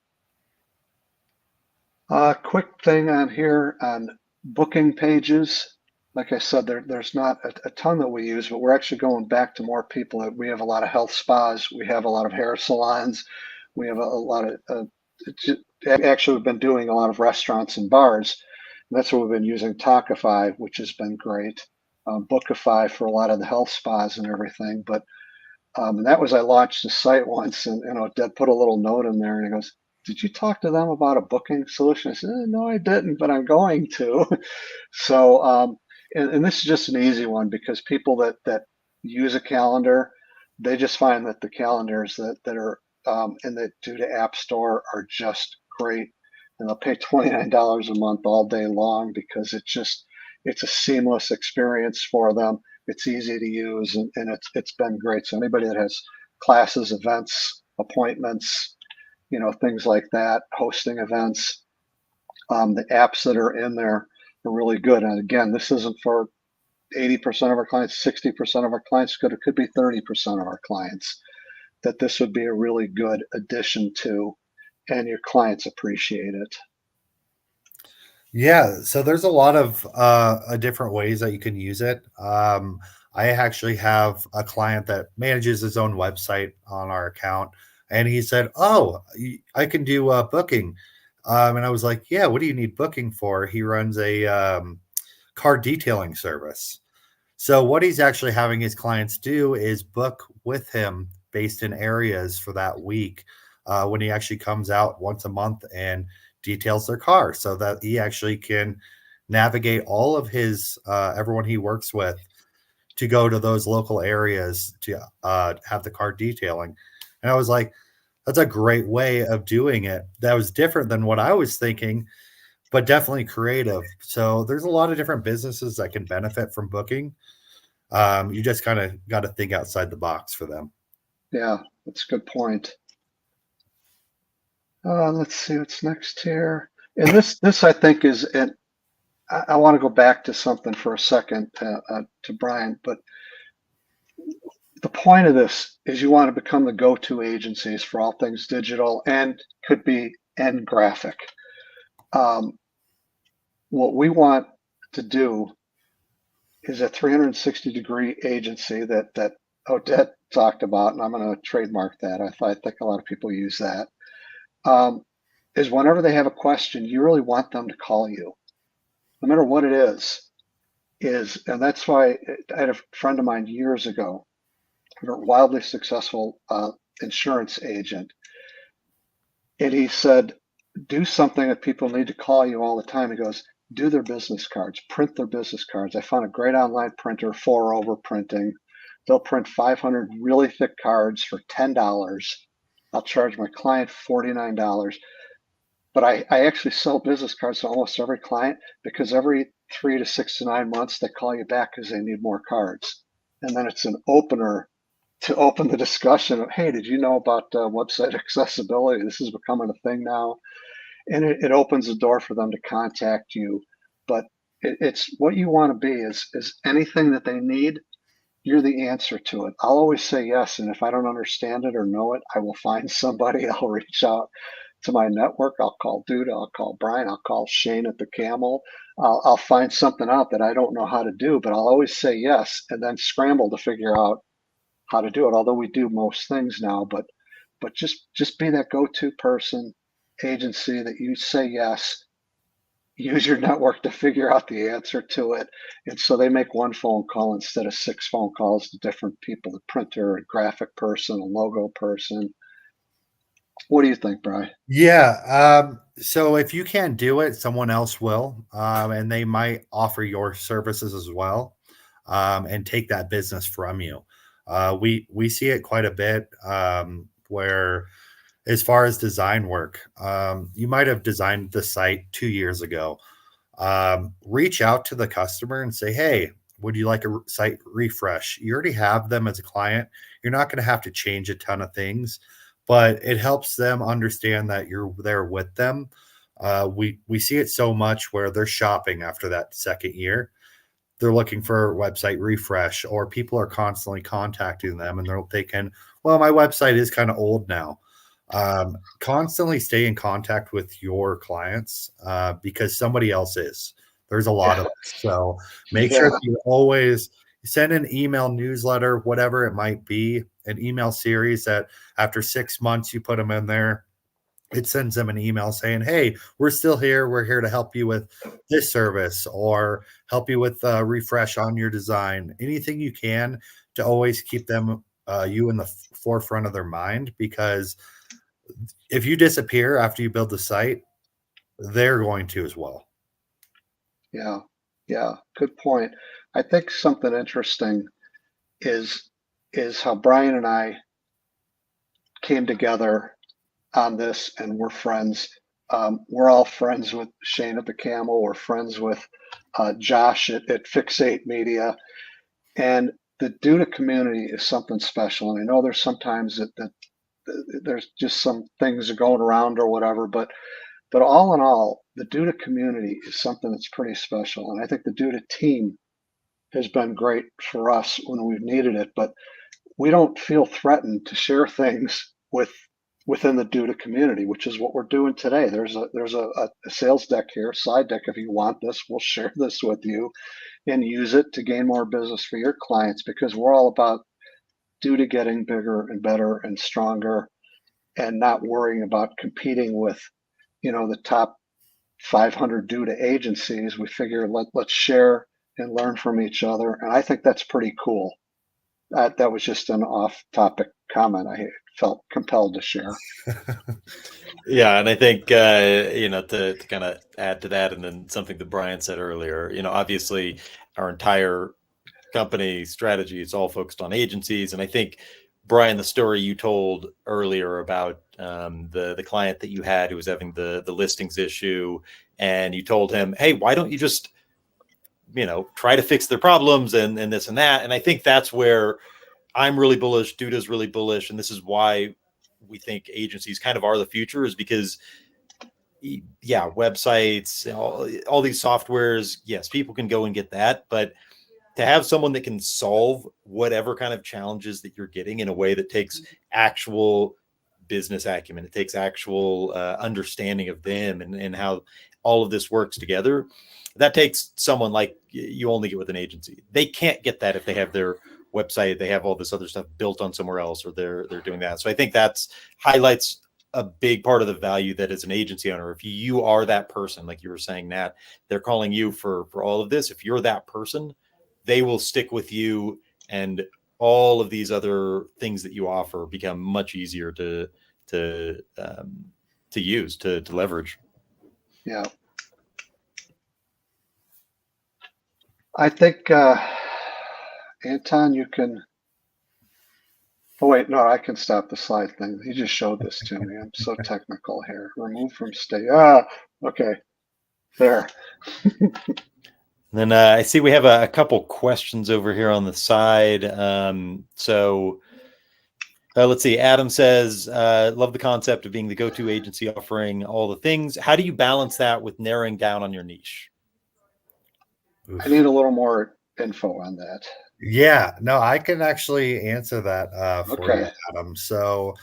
Quick thing on here on booking pages. Like I said, there's not a ton that we use, but we're actually going back to more people. We have a lot of health spas. We have a lot of hair salons. We have a lot of, actually, we've been doing a lot of restaurants and bars. And that's what we've been using Tockify, which has been great. Bookafy for a lot of the health spas and everything. But and that was, I launched a site once, and Dad put a little note in there, and he goes, "Did you talk to them about a booking solution?" I said, "No, I didn't, but I'm going to." So, and this is just an easy one because people that use a calendar, they just find that the calendars that are in the Duda App Store are just great, and they'll pay $29 a month all day long because it's a seamless experience for them. It's easy to use, and it's been great. So anybody that has classes, events, appointments, things like that, hosting events, the apps that are in there are really good. And again, this isn't for 80% of our clients, 60% of our clients, it could be 30% of our clients, that this would be a really good addition to, and your clients appreciate it. Yeah, so there's a lot of different ways that you can use it. I actually have a client that manages his own website on our account, and he said, "Oh, I can do booking," and I was like, "Yeah, what do you need booking for?" He runs a car detailing service. So what he's actually having his clients do is book with him based in areas for that week when he actually comes out once a month and details their car so that he actually can navigate all of his everyone he works with to go to those local areas to have the car detailing. And I was like, that's a great way of doing it. That was different than what I was thinking, but definitely creative. So there's a lot of different businesses that can benefit from booking. You just kind of got to think outside the box for them. Yeah, that's a good point. Let's see what's next here. And this I think is, and I want to go back to something for a second to Brian, but the point of this is you want to become the go-to agencies for all things digital and could be and graphic. What we want to do is a 360-degree agency that Odette talked about, and I'm going to trademark that. I think a lot of people use that. Is whenever they have a question, you really want them to call you, no matter what it is. And that's why I had a friend of mine years ago, a wildly successful insurance agent, and he said, do something that people need to call you all the time. He goes, do their business cards, print their business cards. I found a great online printer, 4over printing. They'll print 500 really thick cards for $10. I'll charge my client $49. But I actually sell business cards to almost every client because every 3 to 6 to 9 months they call you back because they need more cards. And then it's an opener to open the discussion of, hey, did you know about website accessibility? This is becoming a thing now. And it opens the door for them to contact you. But it's what you want to be is anything that they need, you're the answer to it. I'll always say yes. And if I don't understand it or know it, I will find somebody, I'll reach out to my network. I'll call Duda, I'll call Brian, I'll call Shane at the Camel. I'll find something out that I don't know how to do, but I'll always say yes and then scramble to figure out how to do it. Although we do most things now, but just be that go-to person, agency that you say yes, use your network to figure out the answer to it. And so they make one phone call instead of 6 phone calls to different people, the printer, a graphic person, a logo person. What do you think, Brian? Yeah. So if you can't do it, someone else will, and they might offer your services as well, and take that business from you. We see it quite a bit, where, as far as design work, you might have designed the site 2 years ago. Reach out to the customer and say, "Hey, would you like a site refresh?" You already have them as a client. You're not going to have to change a ton of things, but it helps them understand that you're there with them. We see it so much where they're shopping after that second year. They're looking for a website refresh, or people are constantly contacting them and they're thinking, well, my website is kind of old now. Constantly stay in contact with your clients, because somebody else is. There's a lot Yeah. of us. So make sure Yeah. that you always send an email newsletter, whatever it might be, an email series that after 6 months you put them in there. It sends them an email saying, "Hey, we're still here. We're here to help you with this service, or help you with refresh on your design." Anything you can to always keep them, you in the forefront of their mind, because if you disappear after you build the site, they're going to as well. Yeah. Yeah. Good point. I think something interesting is how Brian and I came together on this, and we're friends. We're all friends with Shane at the Camel. We're friends with Josh at Fixate Media, and the Duda community is something special. And I know there's sometimes that there's just some things are going around or whatever, but all in all, the Duda community is something that's pretty special. And I think the Duda team has been great for us when we've needed it, but we don't feel threatened to share things within the Duda community, which is what we're doing today. There's a sales deck here, slide deck. If you want this, we'll share this with you and use it to gain more business for your clients, because we're all about Duda getting bigger and better and stronger, and not worrying about competing with, the top 500 Duda agencies. We figure let's share and learn from each other, and I think that's pretty cool. That was just an off-topic comment I felt compelled to share. Yeah, and I think to kind of add to that, and then something that Brian said earlier, obviously our entire company strategy is all focused on agencies, and I think, Brian, the story you told earlier about the client that you had who was having the listings issue, and you told him, "Hey, why don't you just try to fix their problems and this and that?" And I think that's where I'm really bullish, Duda's really bullish, and this is why we think agencies kind of are the future, is because websites, all these softwares, yes, people can go and get that, but to have someone that can solve whatever kind of challenges that you're getting in a way that takes actual business acumen, it takes actual understanding of them and how all of this works together, that takes someone like you only get with an agency. They can't get that if they have their website, they have all this other stuff built on somewhere else, or they're doing that. So I think that's highlights a big part of the value that as an agency owner, if you are that person, like you were saying, Nat, they're calling you for all of this. If you're that person, they will stick with you, and all of these other things that you offer become much easier to use, to leverage. Yeah. I think, Anton, you can. Oh, wait, no, I can stop the slide thing. He just showed this to me. I'm so technical here. Remove from state. Okay. There. Then I see we have a couple questions over here on the side. So let's see. Adam says, love the concept of being the go-to agency offering all the things. How do you balance that with narrowing down on your niche? I need a little more info on that. Yeah, no, I can actually answer that for you, Okay. Adam. So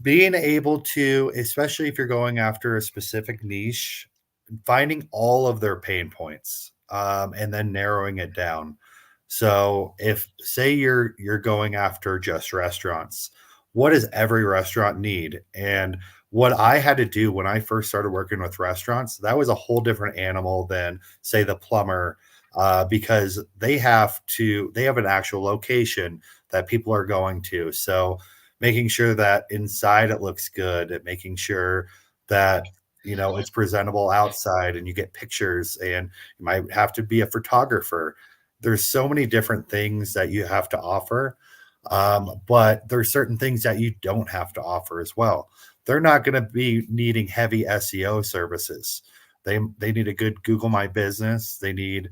being able to, especially if you're going after a specific niche, finding all of their pain points, and then narrowing it down. So if say you're going after just restaurants, what does every restaurant need? And what I had to do when I first started working with restaurants, that was a whole different animal than say the plumber, because they have an actual location that people are going to. So making sure that inside it looks good, and making sure that it's presentable outside and you get pictures, and you might have to be a photographer. There's so many different things that you have to offer, but there's certain things that you don't have to offer as well. They're not going to be needing heavy SEO services. They need a good Google My Business. They need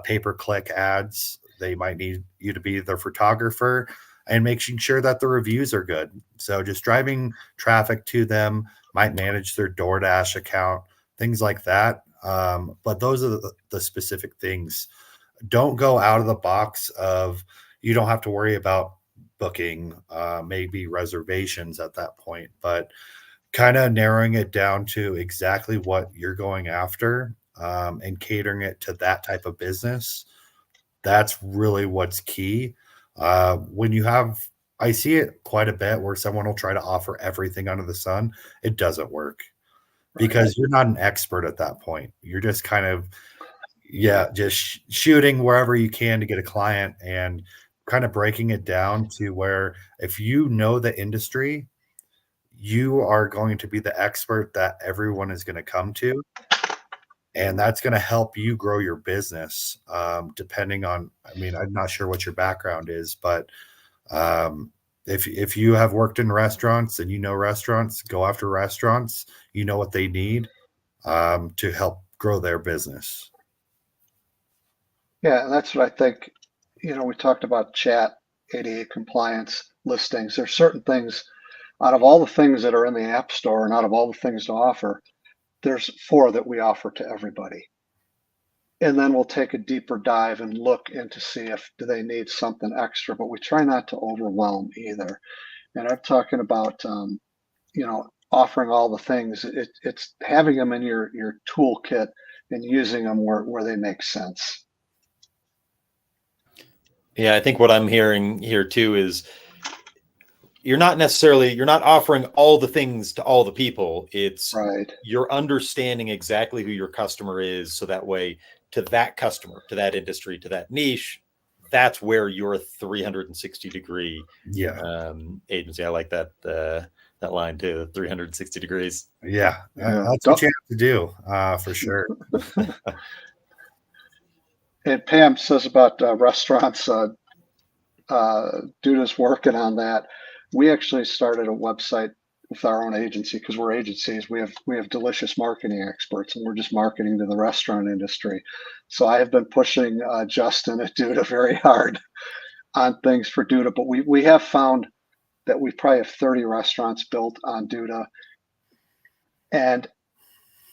pay-per-click ads. They might need you to be their photographer and making sure that the reviews are good. So just driving traffic to them, might manage their DoorDash account, things like that. But those are the specific things. Don't go out of the box of, you don't have to worry about booking, maybe reservations at that point, but kind of narrowing it down to exactly what you're going after, and catering it to that type of business. That's really what's key. When you have, I see it quite a bit where someone will try to offer everything under the sun. It doesn't work because you're not an expert at that point. You're just kind of, just shooting wherever you can to get a client, and kind of breaking it down to where if you know the industry, you are going to be the expert that everyone is going to come to. And that's going to help you grow your business. Depending on, I mean, I'm not sure what your background is, but if you have worked in restaurants and restaurants, go after restaurants, what they need to help grow their business. Yeah, and that's what I think. We talked about chat, ADA compliance, listings. There's certain things, out of all the things that are in the App Store and out of all the things to offer, there's 4 that we offer to everybody. And then we'll take a deeper dive and look into see if do they need something extra, but we try not to overwhelm either. And I'm talking about, offering all the things. It's having them in your toolkit and using them where they make sense. Yeah, I think what I'm hearing here too is you're not offering all the things to all the people. It's right. You're understanding exactly who your customer is, so that way to that customer, to that industry, to that niche, that's where your 360 degree agency. I like that line too, 360 degrees. Yeah, that's what you have to do, for sure. And Pam says about restaurants, Duda's working on that. We actually started a website with our own agency because we're agencies. We have delicious marketing experts, and we're just marketing to the restaurant industry. So I have been pushing Justin at Duda very hard on things for Duda, but we have found that we probably have 30 restaurants built on Duda, and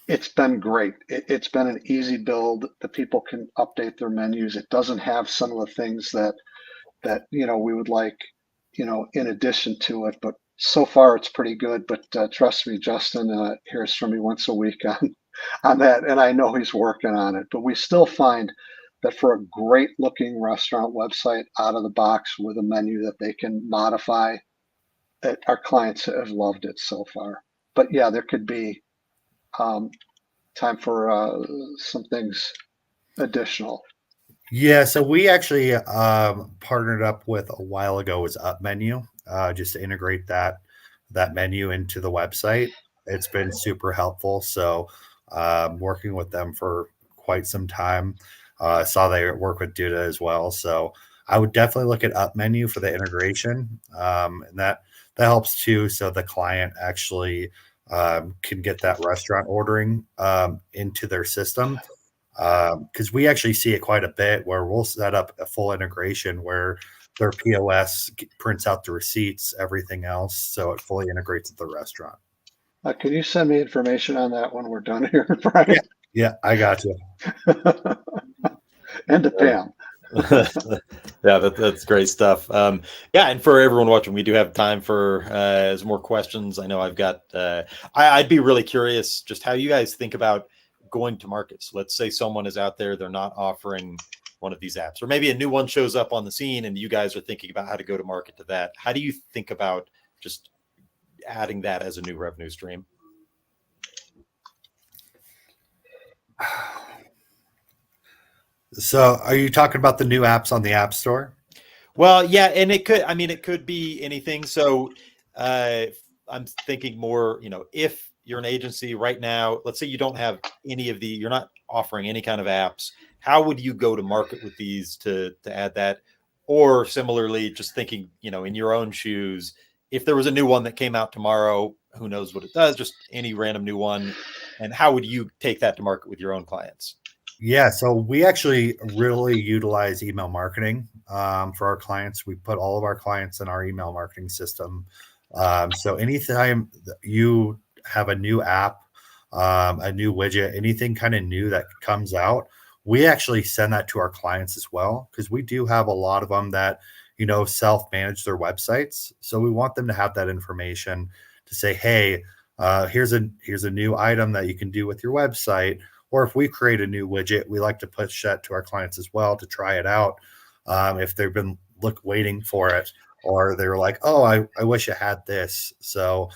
it's been great. It's been an easy build. The people can update their menus. It doesn't have some of the things that we would like, in addition to it. But so far, it's pretty good. But trust me, Justin hears from me once a week on that, and I know he's working on it. But we still find that for a great looking restaurant website out of the box with a menu that they can modify, our clients have loved it so far. But yeah, there could be time for some things additional. Yeah, so we actually partnered up with a while ago was Up Menu, just to integrate that menu into the website. It's been super helpful. So working with them for quite some time. Saw they work with Duda as well. So I would definitely look at Up Menu for the integration, and that helps too. So the client actually can get that restaurant ordering into their system. Because we actually see it quite a bit where we'll set up a full integration where their POS prints out the receipts, everything else, so it fully integrates with the restaurant. Can you send me information on that when we're done here, Brian? Yeah, I got you. And to Pam. Yeah, that's great stuff. Yeah, and for everyone watching, we do have time for some more questions. I know I've got. I'd be really curious just how you guys think about going to markets. Let's say someone is out there; they're not offering one of these apps, or maybe a new one shows up on the scene, and you guys are thinking about how to go to market to that. How do you think about just adding that as a new revenue stream? So are you talking about the new apps on the App Store? Well, yeah, and it could be anything. So uh, I'm thinking more, if you're an agency right now, let's say you don't have you're not offering any kind of apps, how would you go to market with these to add that? Or similarly, just thinking, in your own shoes, if there was a new one that came out tomorrow, who knows what it does, just any random new one, and how would you take that to market with your own clients? Yeah, so we actually really utilize email marketing for our clients. We put all of our clients in our email marketing system. So anytime you have a new app, a new widget, anything kind of new that comes out, we actually send that to our clients as well, because we do have a lot of them that, self-manage their websites. So we want them to have that information to say, hey, here's a new item that you can do with your website. Or if we create a new widget, we like to push that to our clients as well to try it out. If they've been waiting for it, or they were like, oh, I wish I had this. So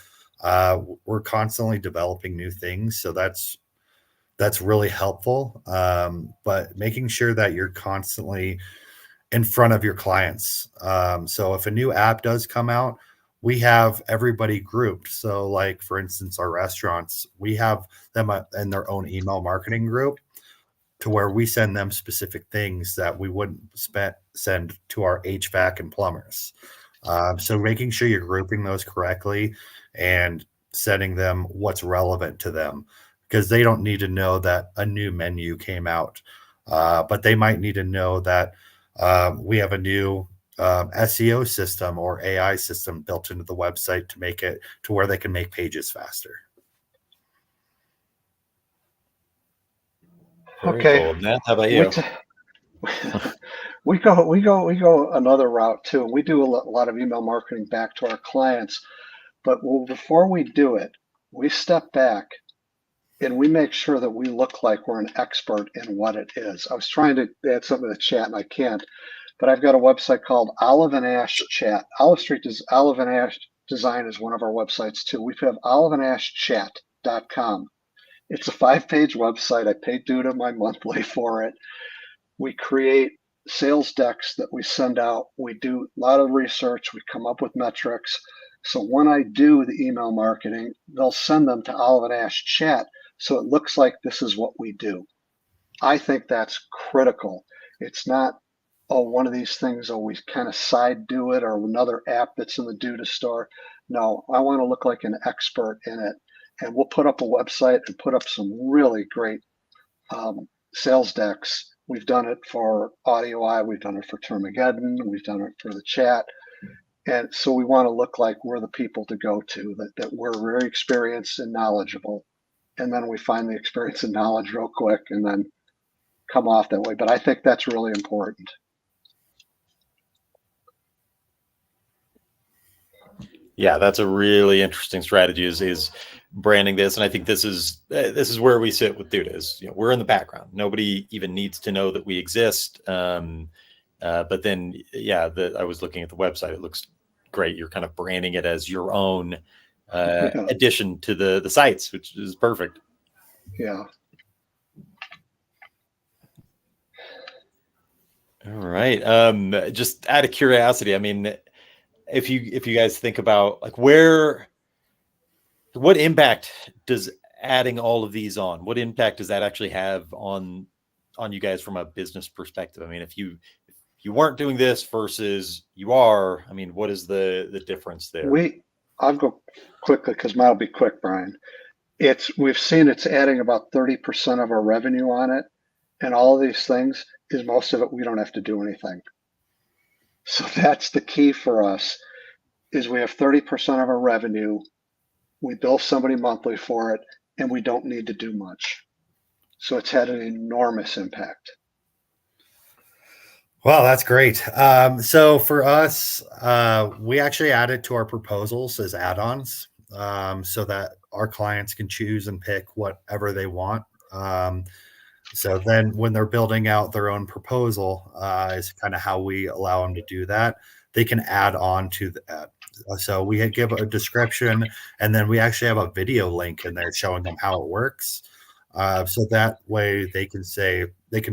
we're constantly developing new things. So that's really helpful. But making sure that you're constantly in front of your clients. So if a new app does come out, we have everybody grouped. So like, for instance, our restaurants, we have them in their own email marketing group, to where we send them specific things that we wouldn't send to our HVAC and plumbers. So making sure you're grouping those correctly and sending them what's relevant to them, because they don't need to know that a new menu came out, but they might need to know that we have a new SEO system or AI system built into the website to make it to where they can make pages faster. Very Okay. cool. Matt, how about you? We go another route too. We do a lot of email marketing back to our clients, but before we do it, we step back and we make sure that we look like we're an expert in what it is. I was trying to add something to the chat and I can't, but I've got a website called Olive and Ash Chat. Olive and Ash Design is one of our websites too. We have oliveandashchat.com. It's a 5-page website. I pay Duda my monthly for it. We create sales decks that we send out. We do a lot of research. We come up with metrics. So when I do the email marketing, they'll send them to Olive and Ash Chat, so it looks like this is what we do. I think that's critical. It's not, one of these things, we kind of side do it, or another app that's in the Duda store. No, I want to look like an expert in it. And we'll put up a website and put up some really great sales decks. We've done it for Audioeye, we've done it for Termageddon, we've done it for the chat. And so we want to look like we're the people to go to, that we're very experienced and knowledgeable. And then we find the experience and knowledge real quick and then come off that way. But I think that's really important. Yeah, that's a really interesting strategy is branding this, and I think this is where we sit with Duda. Is we're in the background. Nobody even needs to know that we exist. But then, yeah, I was looking at the website. It looks great. You're kind of branding it as your own addition to the sites, which is perfect. Yeah. All right. Just out of curiosity, I mean, if you guys think about like what impact does adding all of these on? What impact does that actually have on you guys from a business perspective? I mean, if you weren't doing this versus you are, I mean, what is the difference there? I'll go quickly because mine will be quick, Brian. We've seen it's adding about 30% of our revenue on it, and all of these things is most of it we don't have to do anything. So that's the key for us. Is we have 30% of our revenue, we bill somebody monthly for it, and we don't need to do much. So it's had an enormous impact. Well, that's great. So for us, we actually add it to our proposals as add-ons, so that our clients can choose and pick whatever they want. So then when they're building out their own proposal, is kind of how we allow them to do that. They can add on to that. So we give a description, and then we actually have a video link in there showing them how it works. So that way they can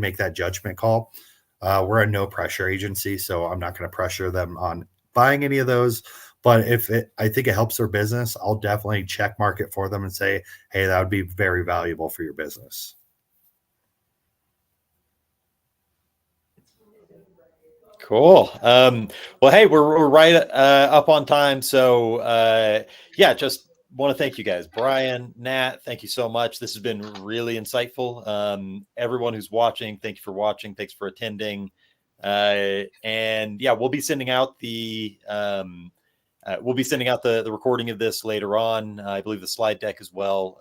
make that judgment call. We're a no pressure agency, so I'm not going to pressure them on buying any of those. But I think it helps their business, I'll definitely check mark it for them and say, hey, that would be very valuable for your business. Cool. Well, hey, we're right up on time. So yeah, just want to thank you guys. Brian, Nat, thank you so much. This has been really insightful. Everyone who's watching, thank you for watching. Thanks for attending. And yeah, we'll be sending out the recording of this later on. I believe the slide deck as well.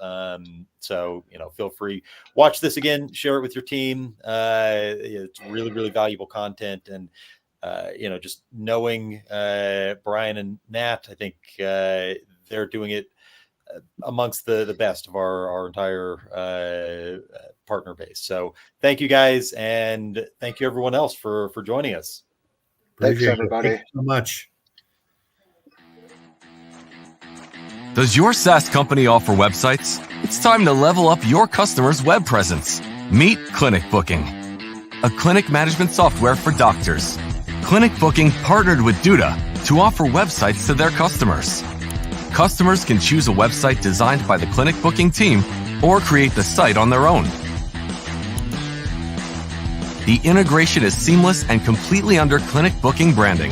So, feel free, watch this again, share it with your team. It's really, really valuable content. And, just knowing Brian and Nat, I think they're doing it amongst the best of our entire partner base. So thank you guys, and thank you everyone else for joining us. Thanks, everybody. Thank you so much. Does your SaaS company offer websites? It's time to level up your customer's web presence. Meet Clinic Booking, a clinic management software for doctors. Clinic Booking partnered with Duda to offer websites to their customers. Customers can choose a website designed by the Clinic Booking team or create the site on their own. The integration is seamless and completely under Clinic Booking branding.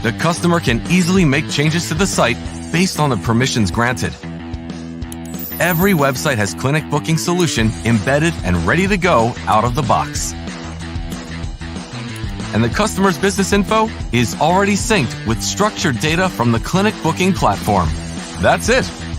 The customer can easily make changes to the site based on the permissions granted. Every website has Clinic Booking solution embedded and ready to go out of the box. And the customer's business info is already synced with structured data from the Clinic Booking platform. That's it.